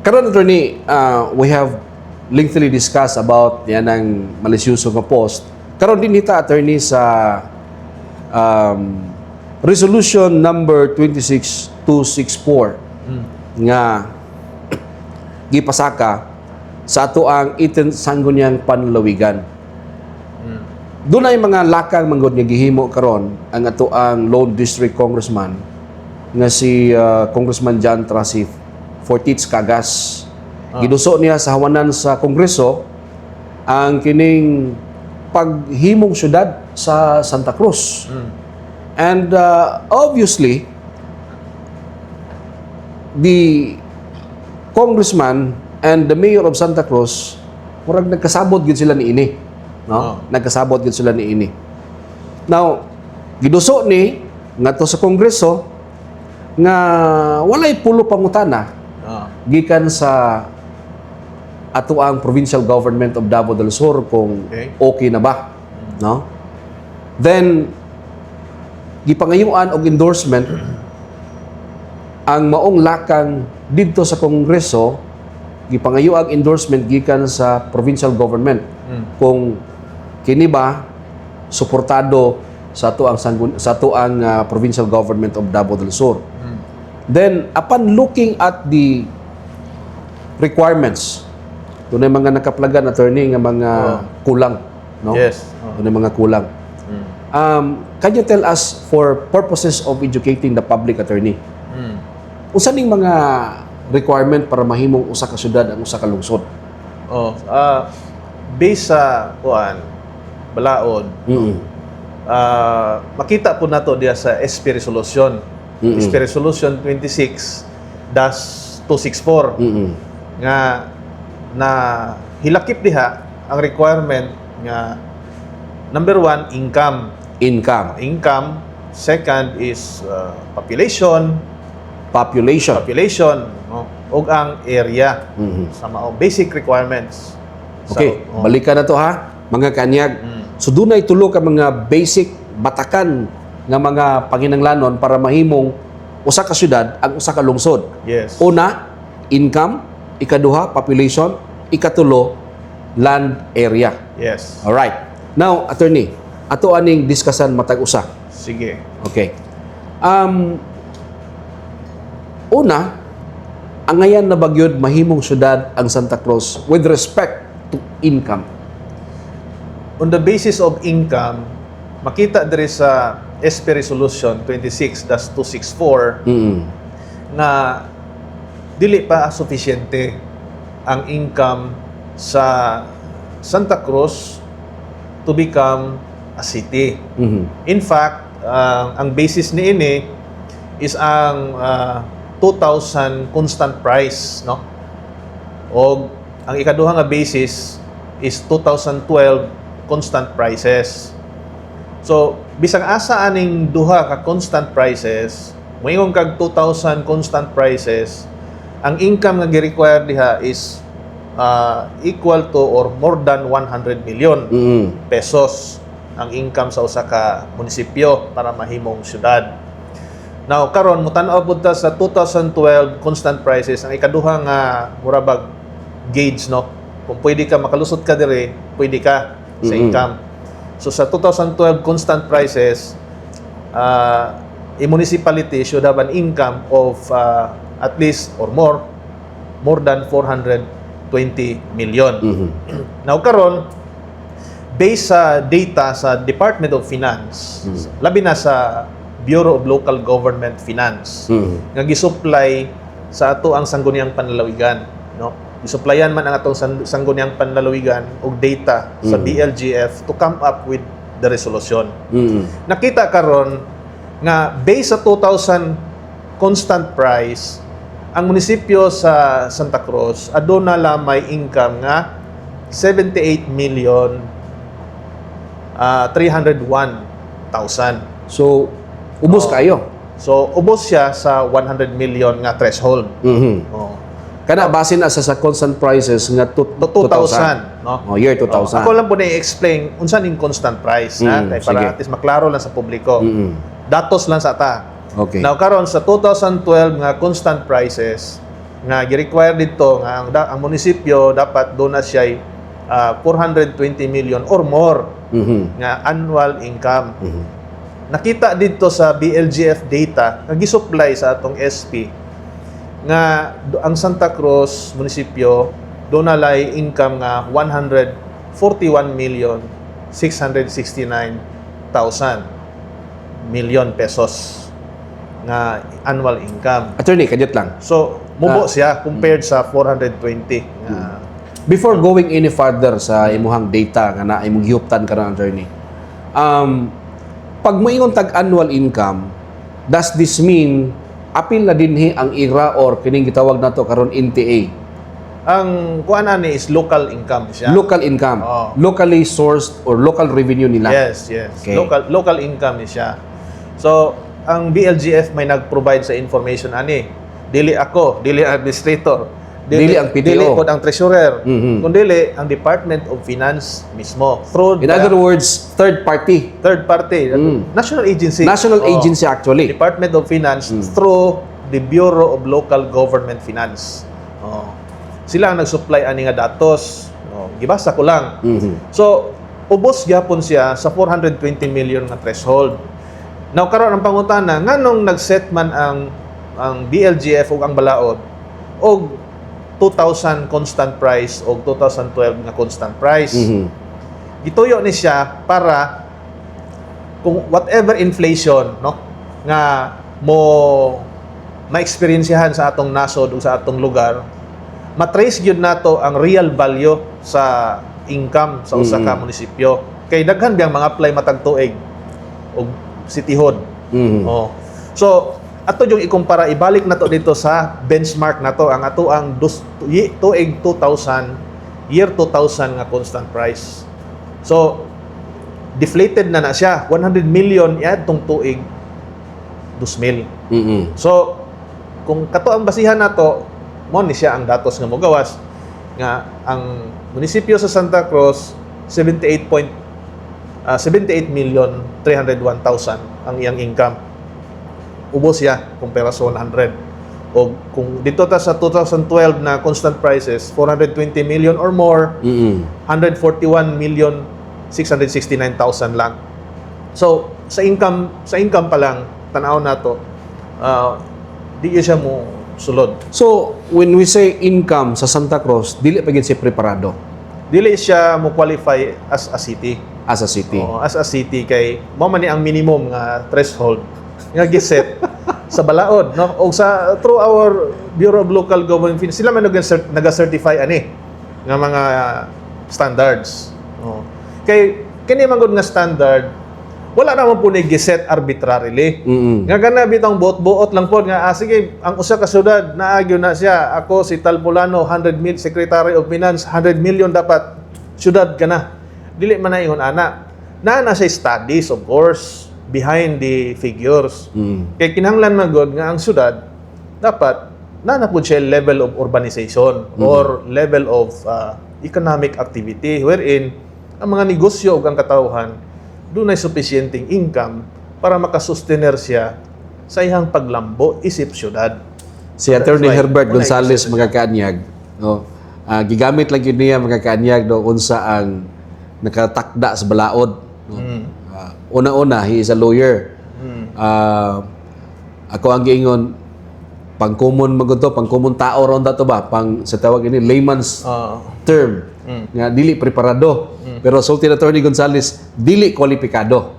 Karon attorney, we have lengthily discussed about yan ang malisyoso nga post. Karon din hita attorney sa resolution number 26264 nga gipasaka sa ato ang iten sangguniang panlalawigan. Doon ay mga lakang manggod nga gihimo karon ang ato ang Lone District Congressman nga si Congressman John Trasif Fortits Cagas. Giduso niya sa hawanan sa Kongreso ang kining paghimong syudad sa Santa Cruz. And obviously, the congressman and the mayor of Santa Cruz, murag nagkasabot gid sila ni ini. No? Nagkasabot gid sila ni ini. Now, giduso ni ngadto sa Kongreso nga walay pulo pangutana gikan sa ato ang provincial government of Davao del Sur kung okay na ba, no? Then gipangayuan og endorsement ang maong lakang didto sa Kongreso, gipangayo ang endorsement gikan sa provincial government kung kini ba suportado sa ato ang provincial government of Davao del Sur. Then upon looking at the requirements, doon ay mga nakaplagan attorney nga mga kulang, no? Yes. Doon ay mga kulang. Can you tell us for purposes of educating the public attorney? Unsa ning mga requirement para mahimong usa ka syudad ang usa ka lungsod? Based sa balaod, makita po nato diya sa SP Resolution. SP Resolution 26-264 nga na hilakip diha ang requirement nga number 1, income. Second is population, no? Ug ang area sa mao basic requirements. Okay, balikan na to ha, mga kanyag. So dunay tulo ka mga basic batakan nga mga panginahanglanon para mahimong usa ka syudad ang usa ka lungsod. Yes. Una, income, ikaduha, population, ikatulo, land area. Yes. All right. Now, attorney, ato aning diskusan matag usa. Sige. Okay. Una, ang ngayan na bagyod mahimong syudad ang Santa Cruz with respect to income. On the basis of income, makita diri sa SP Resolution 26-264 na dili pa sufisyente ang income sa Santa Cruz to become a city. In fact, ang basis niini is ang 2,000 constant price, no? O ang ikaduha nga basis is 2012 constant prices. So, bisang asa aning duha ka constant prices, moingon kag 2,000 constant prices, ang income nga gi-require diha is equal to or more than 100 million pesos ang income sa usa ka munisipyo para mahimong syudad. Now, karon mutan-aw pud ta sa 2012 constant prices, ang ikaduha nga murabag gauge, no? Kung pwede ka makalusot ka dire, pwede ka sa income. So sa 2012 constant prices, a municipality should have an income of at least or more than 420 million. Now karon, based sa data sa Department of Finance, labi na sa Bureau of Local Government Finance, nga gisupply sa ato ang sangguniang panlalawigan, no? Isupplyan man ang atong sangguniang panlalawigan og data sa DLGF to come up with the resolution. Nakita karon nga based sa 2,000 constant price, ang munisipyo sa Santa Cruz aduna lamay income nga 78,301,000. So, ubos kayo. So, ubos siya sa 100 million nga threshold. Kana base na sa constant prices nga 2,000, no? Year 2000. Ako lang po na-explain unsa ning constant price, ha? Para at least maklaro lang sa publiko. Datos lang sa ta. Okay. Now karon sa 2012 nga constant prices, nga gi-require dito nga ang munisipyo dapat doon na siya 420 million or more nga annual income. Nakita dito sa BLGF data nga gisupply sa atong SP nga ang Santa Cruz munisipyo doon na lay income nga 141,669,000 million pesos nga annual income. Attorney, kadit lang. So, mubo siya compared sa 420 nga Before going any further sa imuhang data nga na imong gihuptan karon, attorney. Pag moingon tag annual income, does this mean apil na dinhi ang IRA or kining gitawag nato karon NTA? ang kuan ani is local income siya. Local income. Oh. Locally sourced or local revenue nila. Yes. Okay. Local income ni siya. So, ang BLGF may nag-provide sa information ani. Dili ako, dili ang administrator. Dili ang PTO. Dili po ang treasurer. Mhm. Kundi ang Department of Finance mismo. Through In other words, third party. third party, national agency. National Oh. agency actually. Department of Finance through the Bureau of Local Government Finance. Oh. Sila ang nag-supply ani nga datos. Oh, gibasa ko lang. So, ubos gyapon siya sa 420 million nga threshold. Now karon ang pangutana, nganong nag-set man ang BLGF ug ang balaod og 2000 constant price o 2012 nga constant price. Gituyo ni siya para kung whatever inflation no nga mo ma-experiencehan sa atong nasod o sa atong lugar, matrace gyud nato ang real value sa income sa usa ka munisipyo. Kay daghan biyang mga apply matag tuig og sitihod. Oh. So ato yung ikumpara, ibalik nato dito sa benchmark nato ang ato ang tuig 2000, year 2000 nga constant price. So deflated na siya. 100 million iad tong tuig 2,000. So kung kato ang basihan nato, mo ni siya ang datos nga mogawas nga ang munisipyo sa Santa Cruz 78,301,000 ang iyang income. Ubos siya kumpara sa 100. O kung dito ta sa 2012 na constant prices 420 million or more, 141,669,000 lang. So sa income pa lang tan-aw nato di siya mo sulod. So, when we say income sa Santa Cruz, dili pa gyud siya preparado Dili siya mo qualify as a city. as a city. As a city kay mao man ni ang minimum nga threshold nga giset sa balaod no o sa through our Bureau of Local Government Finance, sila man naga-certify ani nga mga standards. Kay kini man gud nga standard wala naman po ni giset arbitrarily. Nga kana bitang buot-buot lang po nga sige ang usa ka syudad naagyo na siya ako si Talpulano 100 million Secretary of Finance 100 million dapat syudad kana. Dili man na ingon ana. Na siya studies of course behind the figures. Kay kinahanglan man gud nga ang syudad dapat na pud siya level of urbanization or level of economic activity wherein ang mga negosyo ug ang katawhan doon ay sufficienting income para makasustener siya sa iyang paglambo isip syudad. Si Attorney That's right. Herbert Wala Gonzales yung mga kaanyag, no? Gigamit lang yun niya mga kaanyag do unsa ang nakatakda sa balaod. No? Una-una, he is a lawyer. Ako ang giingon pang-common maguto, pang-common tao ron dato ba, pang sa tawag ini layman's term nga dili preparado. Pero Sultan Attorney Gonzales dili kwalipikado.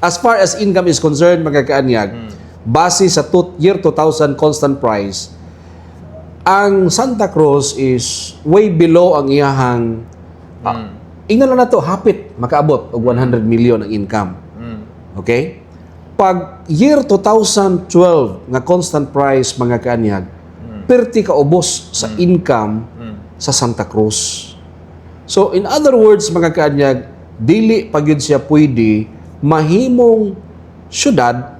As far as income is concerned mga kaanyag, base sa year 2000 constant price, ang Santa Cruz is way below ang iyahang ingnan lang nato hapit makaabot og 100 million ang income. Okay? Pag year 2012 nga constant price mga kaanyag, perti ka ubos sa income sa Santa Cruz. So in other words mga kaanyag, dili pa gyud siya pwede mahimong syudad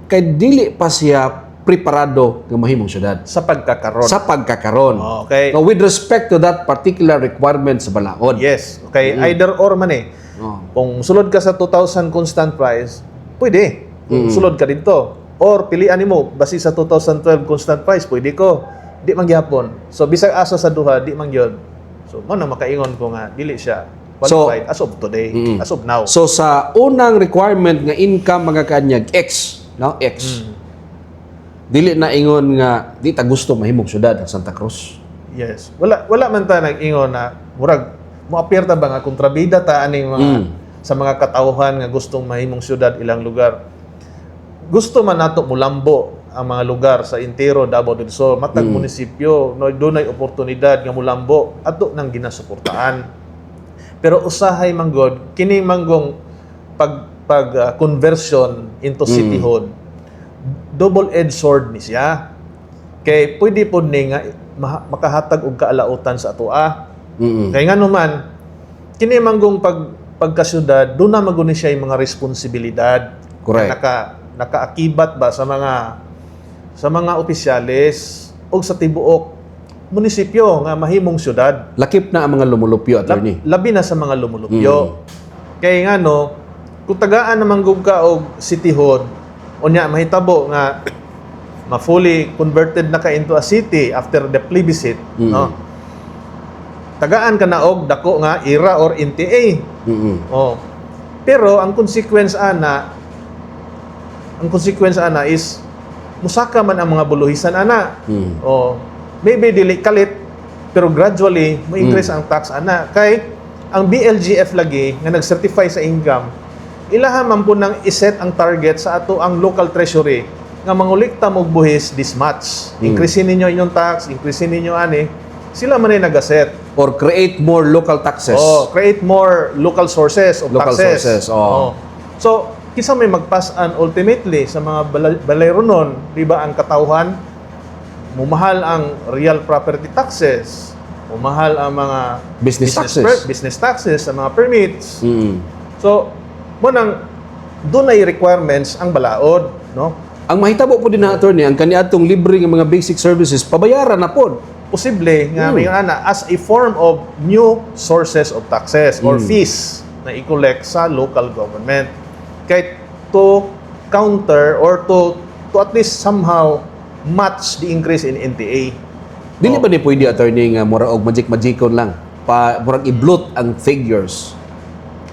kay dili pa siya preparado nga mahimong syudad Sa pagkakaroon. sa pagkakaron. Okay. Now, with respect to that particular requirement sa balaod. Yes. Okay. Either or man Oh. Kung sulod ka sa 2000 constant price, pwede. Kung sulod ka dito. Or pilian nimo base sa 2012 constant price, pwede ko. Di man gyapon. So bisag asa sa duha, di man gyud. So mo na makaingon ko nga dili siya qualified as of today, as of now. So sa unang requirement nga income mga kanyag X, no? X. Dili na ingon nga di ta gusto mahimong syudad ang Santa Cruz. Yes. Wala man ta nag-ingon na murag mo appear ta ba nga kontrabida ta aning mga sa mga katawhan nga gustong mahimong syudad ilang lugar. Gusto man nato mulambo ang mga lugar sa intero Davao del Sur, matag munisipyo, no dunay oportunidad nga mulambo ato nang ginasuportaan. Pero usahay manggod kini manggong conversion into cityhood. Double-edged sword ni siya. Kay pwede pod ni nga makahatag og kaalautan sa atoa. Kay ngano man kini manggong pagkasyudad do na maguni siya yung mga responsibilidad. Correct. Nakaakibat ba sa mga opisyales o sa tibuok munisipyo nga mahimong syudad. Lakip na ang mga lumulupyo, attorney. Labi na sa mga lumulupyo. Kay ngano kung tagaan naman gug ka og cityhood unya mahitabo nga ma-fully converted na ka into a city after the plebiscite, no? Tagaan ka na og dako nga IRA or NTA. Oh. Pero ang consequence ana is musaka man ang mga buluhisan ana. Oh. Maybe dili kalit pero gradually mo increase ang tax ana kay ang BLGF lagi nga nag-certify sa income ilaha man po nang iset ang target sa ato ang local treasury nga mangulikta mo og buhis this much. Increasein ninyo inyong tax, increasein ninyo ani. Sila man ay nag-set. Or create more local taxes. Oh, create more local sources of Local taxes. sources, oh. So, kisa may magpasan ultimately sa mga balayronon, di ba ang katawhan, mumahal ang real property taxes, mumahal ang mga business taxes, ang mga permits. So, munang doon ay requirements ang balaod, no? Ang mahitabo po din na attorney, ang kaniadtong libre ng mga basic services, pabayaran na po. Posible nga may ana as a form of new sources of taxes or fees na i-collect sa local government. Kaya to counter or to at least somehow match the increase in NTA. Dili ba ni pwede attorney nga mura og magic-magicon lang? Murag i-bloat ang figures.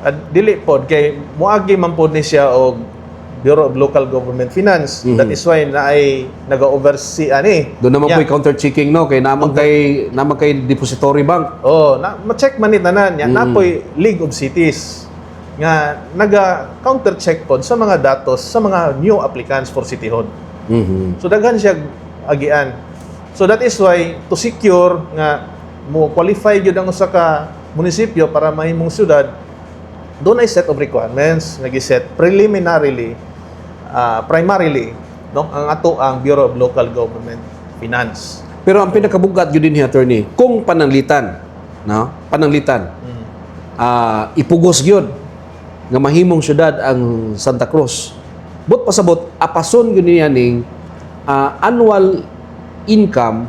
At dili pod kay moagi man pod ni siya og Bureau of Local Government Finance. That is why na ay naga-oversee ani. Doon naman po counter-checking, no? Kay naman kay depository bank. Oh, ma-check man ni tanan nya napoy League of Cities nga naga-counter-check pod sa mga datos sa mga new applicants for cityhood. So daghan siya agian. So that is why to secure nga mo qualify gyud ang usa ka munisipyo para mahimong syudad, doon ay set of requirements nagi-set preliminarily, primarily, no, ang ato ang Bureau of Local Government Finance. Pero ang pinakabugat gyud din ni attorney, kung pananglitan, no? Pananglitan. Ipugos gyud nga mahimong syudad ang Santa Cruz. But pasabot apason gyud niya ning annual income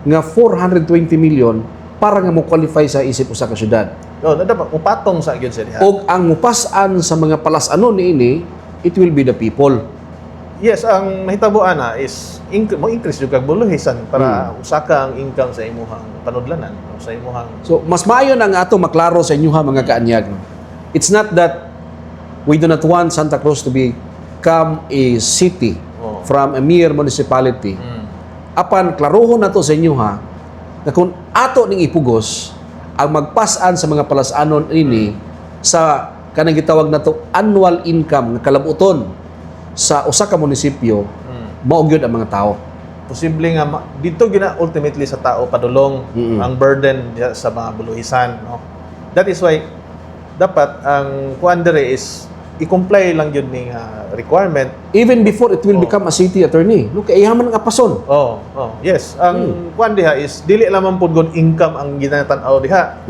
nga 420 million para nga mo qualify sa isip usa ka syudad. No, dapat upatong sa gyud sa diha. Og ang mupas-an sa mga palas-ano niini, it will be the people. Yes, ang mahitabo ana is mo increase jud kag buluhisan para usaka ang income sa imuhang panudlanan o sa imuhang. So mas maayo na nga ato maklaro sa inyo mga kaanyag. It's not that we do not want Santa Cruz to become a city from a mere municipality. Apan klarohon nato sa inyo na kung ato ning ipugos ang magpasan sa mga palasanon ini sa kanang gitawag nato annual income nga kalabuton sa usa ka munisipyo, mao gyud ang mga tao. Posible nga dito gina ultimately sa tao padulong ang burden sa mga buluhisan, no. That is why dapat ang kuan dire is i-comply lang yun ning requirement Even before it will become a city, attorney. Look, ayaman ng apason. Yes. Ang kuan diha is dili lamang pud good income ang ginatan-aw diha.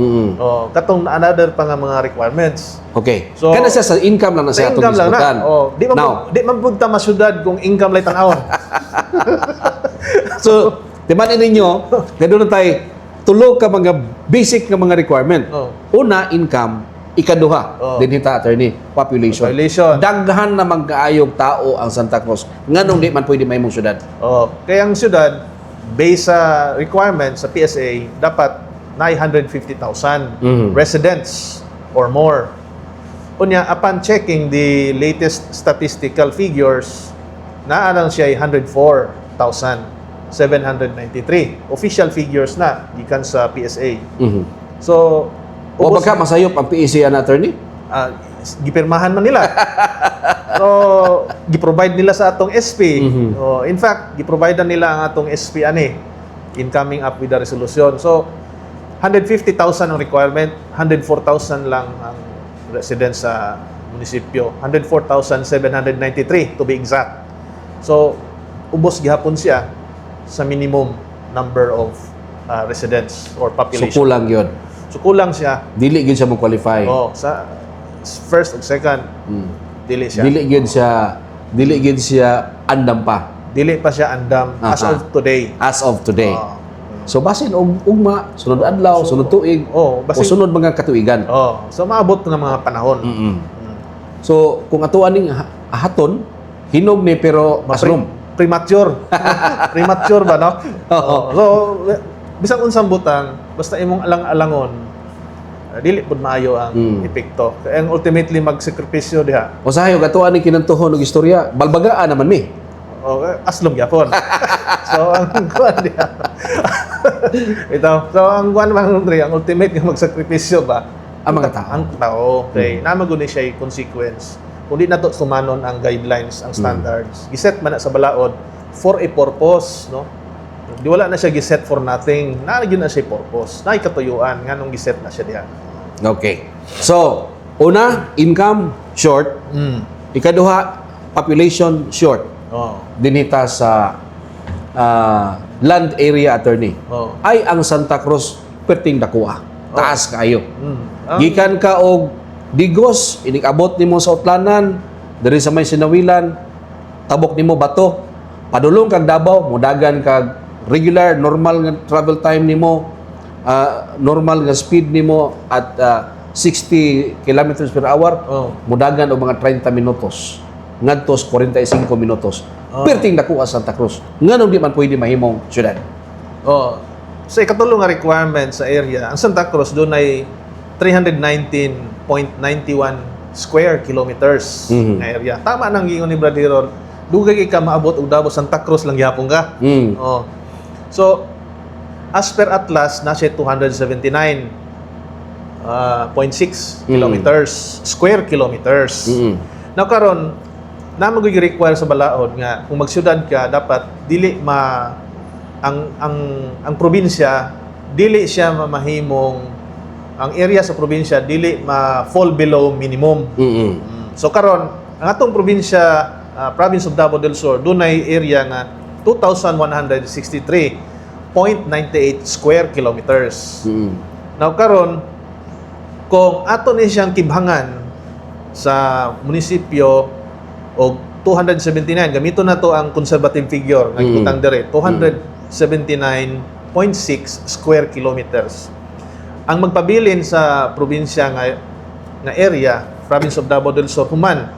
Katong another pa nga mga requirements. Okay. So, kana siya sa income lang na siya atong income lang disputan. na. Di man pud ta masyudad kung income lay tan-aw. So, timanin ninyo, kaya doon tayo tulo ka mga basic nga mga requirement. Una, income. Ikaduha, Oh. dinhita attorney, population. Population. Daghan na magkaayog tao ang Santa Cruz. Nganong di man pwede mahimong syudad? Kaya ang syudad, based sa requirements sa PSA, dapat 950,000 Mhm. residents or more. Unya, upon checking the latest statistical figures, naalang siya ay 104,793. Official figures na, gikan sa PSA. Mhm. So, O baka masayop ang PEC na attorney? gipirmahan man nila. So, giprovide nila sa atong SP. Mhm. In fact, giprovide na nila ang atong SP ani in coming up with the resolution. So, 150,000 ang requirement, 104,000 lang ang residents sa munisipyo. 104,793 to be exact. So, ubos gihapon siya sa minimum number of residents or So population. kulang yun. So, kulang siya. Dili gyud siya mo qualify. Sa first ug second, Mm. dili siya. Dili gyud siya andam pa Dili pa siya andam as Aha. of today. as of today. Oh. So basin og ugma, sunod adlaw, sunod tuig, o Basin, sunod mga katuigan. so maabot na mga panahon. Mm-mm. So kung ato aning haton, hinog ni pero mushroom. Premature. Premature ba, no? Oo. So, bisag unsang butang, basta imong alang-alangon, dili pud maayo ang epekto. Kaya ang ultimately magsakripisyo diha. O sayo ato aning kinantuhon og istorya, balbagaan naman mi. Aslom gyapon. So ang kuan diha. So ang kuan man ang ultimate nga magsakripisyo ba? Ang mga tao. Ang tao. Okay, namaguni siya yung consequence. Kung di na to sumanon ang guidelines, ang standards, giset man na sa balaod for a purpose, no? Di wala na siya giset for nothing. Nalagyan na siya purpose. Na ikatuyuan nganong giset na siya diha. Okay. So, una, income short. Ikaduha, population short. Dinita sa land area attorney. Ay ang Santa Cruz perting dakua. Taas kaayo. Gikan ka og Digos, inig-abot nimo sa Utlanan, diri sa may Sinawilan, tabok nimo bato, padulong kag Davao, mudagan kag regular normal nga travel time nimo, normal nga speed nimo at 60 kilometers per hour, mudagan og mga 30 minutos ngadtos 45 minutos. Perting dakua Santa Cruz. Nganong di man pwede mahimong syudad? Sa ikatulong nga requirement sa area, ang Santa Cruz doon ay 319.91 square kilometers nga area. Tama nang giingon ni Bradiron, dugay ka maabot og Davao Santa Cruz lang gyapon ka. So as per Atlas na siya 279.6 kilometers, square kilometers. Now karon na require sa balaod nga kung magsyudad ka dapat dili ang probinsya dili siya mamahimong ang area sa probinsya dili ma-fall below minimum. So karon ang atong probinsya province of Davao del Sur dunay area nga 2,163.98 square kilometers. Now karon kung ato ni siyang kibhangan sa munisipyo og 279 gamito na to ang conservative figure nga gibutang dire 279.6 square kilometers. Ang magpabilin sa probinsya nga area, province of Davao del Sur human,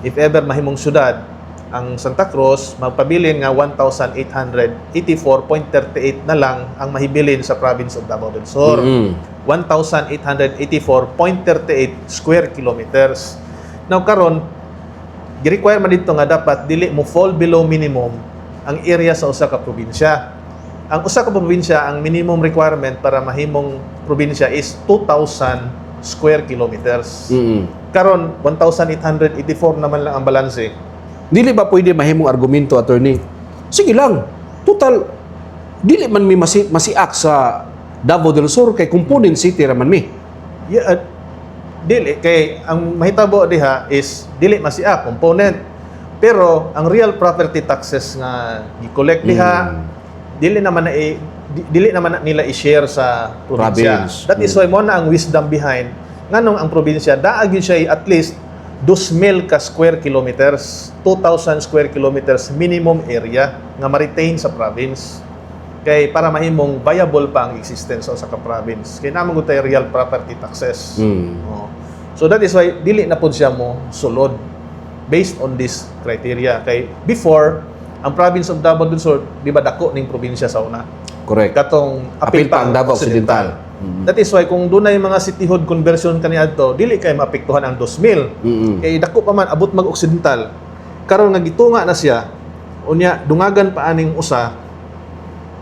if ever mahimong syudad, ang Santa Cruz, magpabilin nga 1,884.38 na lang ang mahibilin sa province of Davao del Sur. 1,884.38 square kilometers. Now karon, gi-require man dito nga dapat dili mo fall below minimum ang area sa usa ka probinsya. Ang usa ka probinsya, ang minimum requirement para mahimong probinsya is 2,000 square kilometers. Karon 1,884 naman lang ang balanse. Dili ba pwede mahimong argumento attorney? Sige lang. Total dili man mi masiak sa Davao del Sur kay component city raman mi. Dili kay ang mahitabo diha is dili masiak component. Pero ang real property taxes nga gi-collect diha dili naman na nila i-share sa probinsya. Province. That is why mo na ang wisdom behind nganong ang probinsya daag yun siya at least 2,000 ka square kilometers, 2,000 square kilometers minimum area nga ma-retain sa province. kay para mahimong viable pa ang existence sa ka province. Kay naman gud tay real property taxes. Oh. So that is why dili na pud siya mo sulod based on this criteria. Kay before ang province of Davao del Sur, di ba dako ning probinsya sa una? Correct. Katong Apil pa ang Davao Occidental. That is why kung dunay mga cityhood conversion kaniadto, dili kay maapektuhan ang 2,000. Kay dako pa man abot mag-occidental. Karon nga gitunga na siya, unya dungagan pa aning usa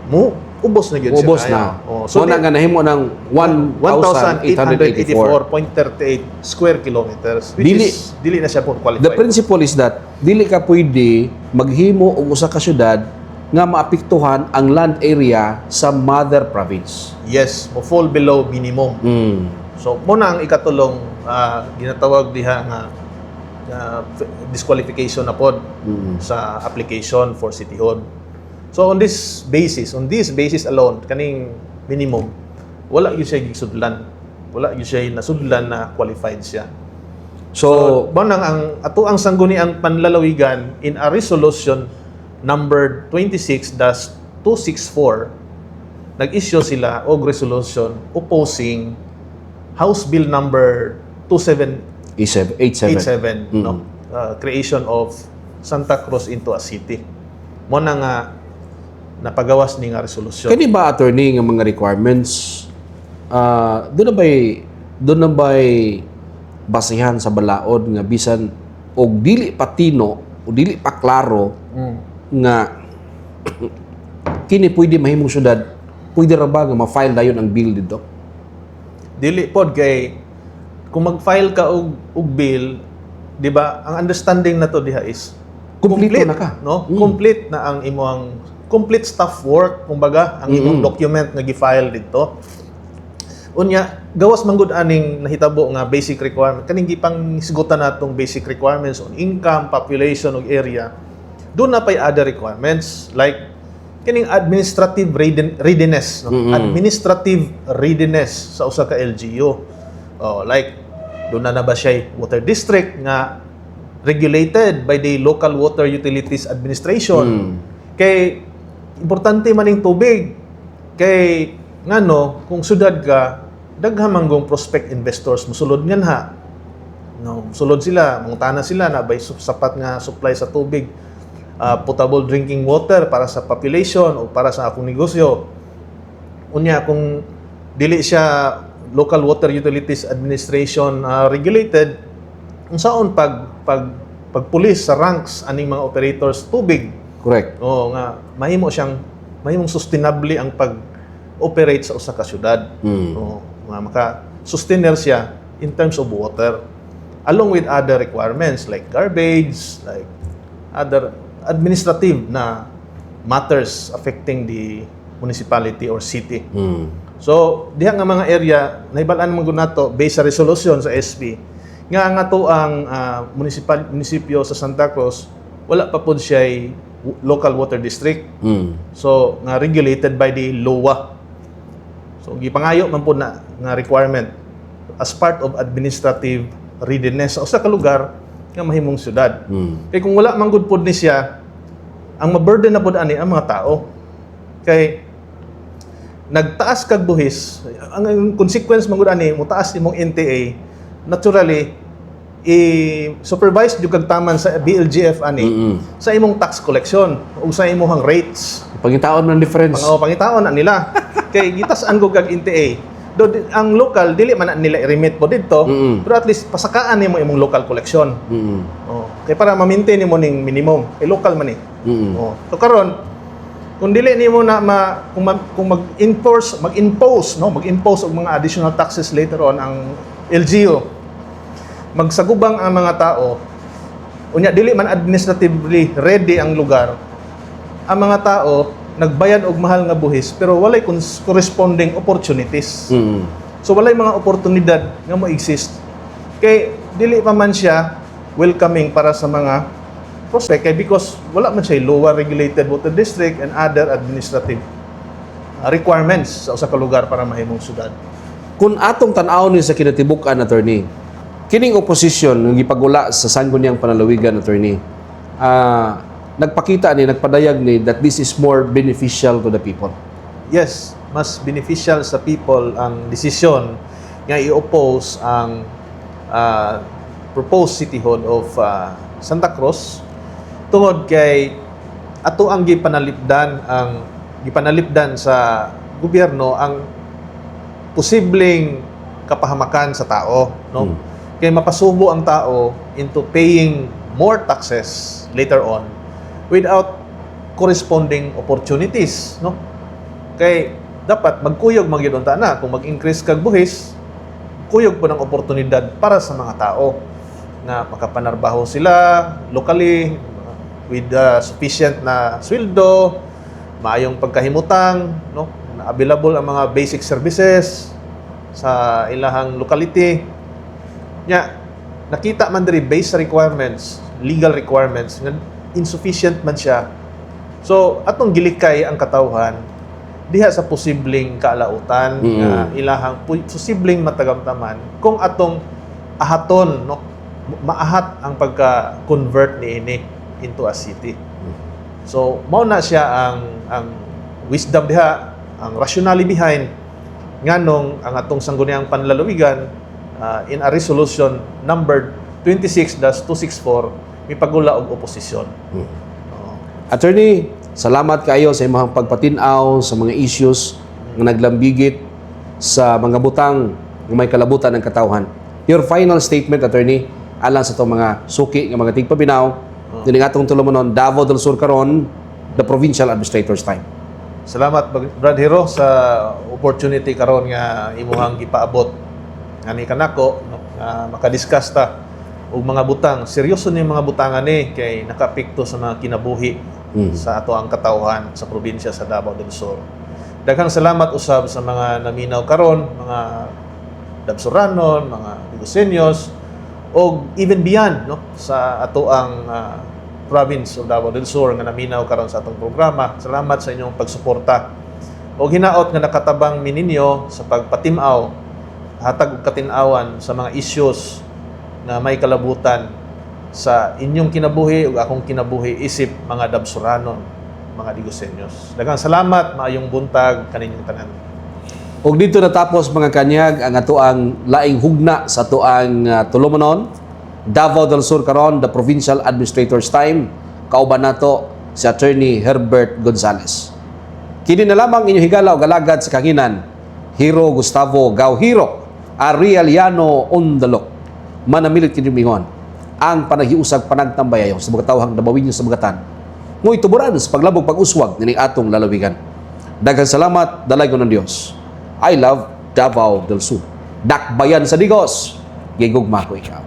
mo ubos na gyud siya. Ubos na. Oh, So, nga nahimo ng 1,884. 1,884.38 square kilometers. Which Dili- is, dili na siya po qualified. The principle is that dili ka pwede maghimo og usa ka syudad nga maapektuhan ang land area sa mother province. Yes, mo fall below minimum. So, muna ang ikatulong ginatawag diha nga disqualification na pod sa application for cityhood. So on this basis alone, kaning minimum, wala gyud siya gisudlan. Wala gyud siya nasudlan na qualified siya. So, banang ang ato ang sangguniang panlalawigan in a resolution number 26-264, nag-issue sila og resolution opposing House Bill number 87. 2787, no? Creation of Santa Cruz into a city. Mo na nga napagawas ni nga resolution. Kani ba attorney nga mga requirements doon na ba'y basihan sa balaod nga bisan og dili patino o dili pa klaro nga kini pwede mahimong syudad, pwede ra ba nga ma-file dayon ang bill dito? Dili pod kay kung mag-file ka og bill, di ba? Ang understanding na to diha is Kompleto na ka. no? Complete na ang imong complete staff work, kumbaga, ang imong document nga gi-file dito. Unya, gawas man gud aning nahitabo nga basic requirement. Kaning gipang isgutan natong basic requirements on income, population ug area. Doon na pay other requirements like kining administrative readiness, no? Administrative readiness sa usa ka LGU. Like doon na ba siya water district nga regulated by the Local Water Utilities Administration. Kay importante man ning tubig. Kay ngano kung sudad ka daghang manggong prospect investors mosulod ngan ha. No, sulod sila, mangutana sila na bay sapat nga supply sa tubig, potable drinking water para sa population o para sa akong negosyo. Unya kung dili siya Local Water Utilities Administration regulated, unsaon pagpulis sa ranks aning mga operators tubig. Correct. Nga mahimong sustainable ang pag-operate sa usa ka syudad. Nga maka-sustainer siya in terms of water along with other requirements like garbage, like other administrative na matters affecting the municipality or city. So, diha nga mga area nahibalaan man gud nato based sa resolution sa SB nga to ang munisipyo sa Santa Cruz wala pa pod siya local water district. So, nga regulated by the LOA. So, gipangayo man po na nga requirement as part of administrative readiness sa usa ka lugar nga mahimong syudad. Kay kung wala man gud pod ni siya, ang maburden na pod ani ang mga tao. Kay nagtaas kag buhis, ang consequence man gud ani mo taas imong NTA, naturally i-supervise jud kag taman sa BLGF ani sa imong tax collection o sa imong rates. Pangitaon ng difference. Pangitaon na nila. Kay gitas-an ko kag NTA. Do ang local dili man na nila i-remit po dito, pero at least pasakaan nimo imong local collection. Kay para ma-maintain nimo ning minimum, local man ni. So karon kung dili nimo na kung mag-impose og mga additional taxes later on ang LGU, magsagubang ang mga tao, unya dili man administratively ready ang lugar, ang mga tao nagbayad og mahal nga buhis pero walay corresponding opportunities. So walay mga oportunidad nga mo exist. Kay dili pa man siya welcoming para sa mga prospect kay because wala man siya lower regulated water district and other administrative requirements sa usa ka lugar para mahimong syudad. Kung atong tan-awon ni sa kinatibuk-an, attorney, kining opposition ng gipagula sa sangguniang panalawigan, attorney, nagpakita ni, nagpadayag ni that this is more beneficial to the people. yes, mas beneficial sa people ang desisyon nga i-oppose ang proposed City Hall of Santa Cruz tungod kay ato ang gipanalipdan sa gobyerno ang posibleng kapahamakan sa tao, no? Kay mapasubo ang tao into paying more taxes later on without corresponding opportunities, no? Kay dapat magkuyog magyud na kung mag-increase kag buhis, kuyog po ng oportunidad para sa mga tao na makapanarbaho sila locally with sufficient na sweldo, maayong pagkahimutang, no? Na available ang mga basic services sa ilahang locality. Nya nakita man diri based requirements, legal requirements nga insufficient man siya. So atong gilikay ang katawhan diha sa posibleng kaalautan nga ilahang posibleng matagamtaman kung atong ahaton, no, maahat ang pagka-convert niini into a city. So mao na siya ang wisdom diha, ang rationale behind nganong ang atong sangguniang panlalawigan in a resolution numbered 26-264 mipagula og oposisyon. Attorney, salamat kayo sa imong pagpatinaw sa mga issues nga naglambigit sa mga butang nga may kalabutan ng katawhan. Your final statement, Attorney, alang sa itong mga suki nga mga tigpabinaw, dining atong tulumanon, Davao del Sur karon, the provincial administrator's time. Salamat Brad Hero sa opportunity karon nga imuhang gipaabot ani kanako, no, makadiscuss ta og mga butang. Seryoso ni mga butangan ni kay nakapekto sa mga kinabuhi sa ato ang katawhan sa probinsya sa Davao del Sur. Daghang salamat usab sa mga naminaw karon, mga Dabsuranon, mga Bigusenyos, o even beyond, no, sa ato ang province of Davao del Sur nga naminaw karon sa atong programa. Salamat sa inyong pagsuporta. O hinaot nga nakatabang mininyo sa pagpatimaw, hatag og katin-awan sa mga issues na may kalabutan sa inyong kinabuhi ug akong kinabuhi isip mga Dabsuranon, mga Bigusenyos. Daghang salamat, maayong buntag kaninyong tanan. Ug dito natapos mga kanyag ang atoang laing hugna sa atoang tulumanon, Davao del Sur karon, the provincial administrator's time. Kauban nato si Attorney Herbert Gonzales. Kini na lamang inyong higala og alagad sa kanginan, Hero Gustavo Gauhiro Arialiano Ondalok. Manamilit kini mingon ang panahiusag panagtambayayo sa mga tawhang nabawin niyo sa bagatan. Ngoy tuburan sa paglabog pag-uswag nining atong lalawigan. Daghang salamat, dalaygon ng Dios. I love Davao del Sur. Dakbayan sa Digos. Gigugma ko ikaw.